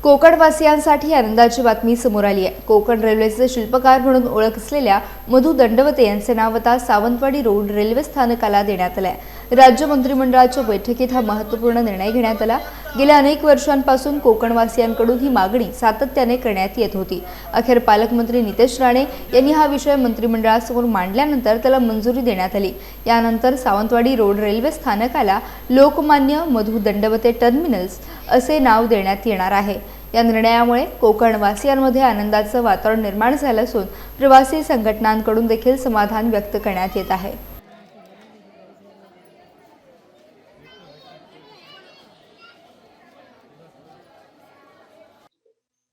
कोकणवासियांसाठी आनंदाची बातमी समोर आली आहे। कोकण रेल्वेचे शिल्पकार म्हणून ओळख असलेल्या मधु दंडवते यांचे नाव आता सावंतवाडी रोड रेल्वे स्थानकाला देण्यात आले आहे। राज्य मंत्रिमंडळाच्या बैठकीत हा महत्त्वपूर्ण निर्णय घेण्यात आला। गेल्या अनेक वर्षांपासून कोकणवासियांकडून ही मागणी सातत्याने करण्यात येत होती। अखेर पालकमंत्री नितेश राणे यांनी हा विषय मंत्रिमंडळासमोर मांडल्यानंतर त्याला मंजुरी देण्यात आली। यानंतर सावंतवाडी रोड रेल्वे स्थानकाला लोकमान्य मधु दंडवते टर्मिनल्स असे नाव देण्यात येणार आहे। या निर्णयामुळे कोकणवासियांमध्ये आनंदाचं वातावरण निर्माण झालं असून प्रवासी संघटनांकडून देखील समाधान व्यक्त करण्यात येत आहे।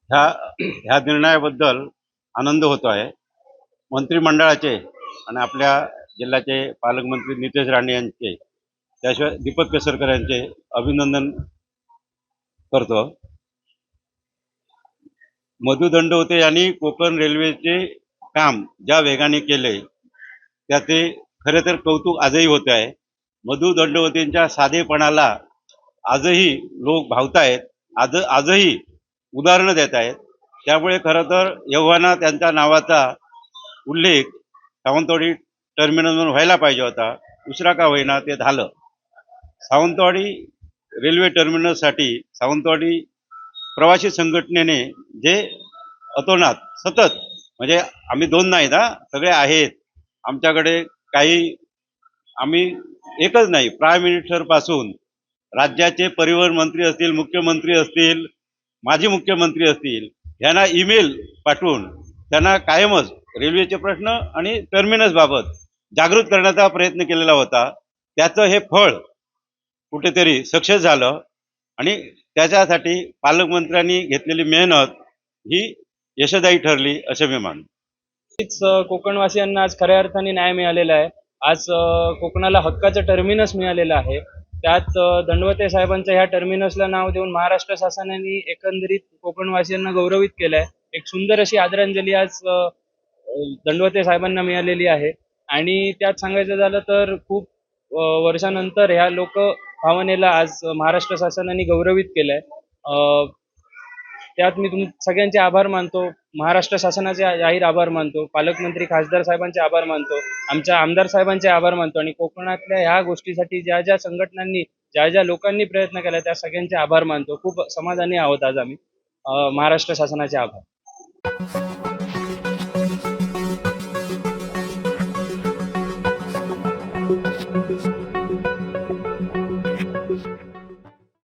ह्या निर्णयाबद्दल आनंद होतो आहे। मंत्रिमंडळाचे आणि आपल्या जिल्ह्याचे पालकमंत्री नितेश राणे यांचे, त्याशिवाय दीपक केसरकर यांचे अभिनंदन करतो। मधु दंडवते यांनी कोकण रेल्वेचे काम ज्या वेगाने केले त्याचे खरे तर कौतुक आजही होते आहे। मधु दंडवतेंच्या साधेपणाला आजही लोक भावतायत, आजही उदाहरणं देत आहेत। त्यामुळे खरं तर एव्हाना त्यांच्या नावाचा उल्लेख सावंतवाडी टर्मिनलवर व्हायला पाहिजे होता। दुसरा का होईना ते झालं। सावंतवाडी रेल्वे टर्मिनलसाठी सावंतवाडी प्रवासी संघटनेने जे अतोनात सतत, म्हणजे आम्ही दोन नाहीत, सगळे आहेत आमच्याकडे, काही आम्ही एकच नाही, प्राईम मिनिस्टर पासून राज्याचे परिवहन मंत्री असतील, मुख्यमंत्री असतील, माजी मुख्यमंत्री असतील, यांना ईमेल पाठवून त्यांना कायमच रेल्वेचे प्रश्न आणि टर्मिनस बाबत जागृत करण्याचा प्रयत्न केलेला होता। त्याचं हे फळ कुठेतरी सक्सेस झालं आणि त्याच्यासाठी पालकमंत्र्यांनी घेतलेली मेहनत ही यशदायी ठरली असे मी मानतो। कोकणवासियांना आज खऱ्या अर्थाने न्याय मिळालेला आहे। आज कोकणाला हक्काचं टर्मिनस मिळालेलं आहे। त्यात दंडवते साहेबांच्या ह्या टर्मिनसला नाव देऊन महाराष्ट्र शासनाने एकंदरीत कोकणवासियांना गौरवित केलंय। एक सुंदर अशी आदरांजली आज दंडवते साहेबांना मिळालेली आहे। आणि त्यात सांगायचं झालं तर खूप वर्षानंतर ह्या लोक भावनेला आज महाराष्ट्र शासनाने गौरवित केलंय। त्यात मी सगळ्यांचे आभार मानतो, महाराष्ट्र शासनाचे जाहीर आभार मानतो, पालकमंत्री खासदार साहेबांचे आभार मानतो, आमच्या आमदार साहेबांचे आभार मानतो आणि कोकणातल्या ह्या गोष्टीसाठी ज्या ज्या संघटनांनी, ज्या ज्या लोकांनी प्रयत्न केला त्या सगळ्यांचे आभार मानतो। खूप समाधानी आहोत आज आम्ही। महाराष्ट्र शासनाचे आभार।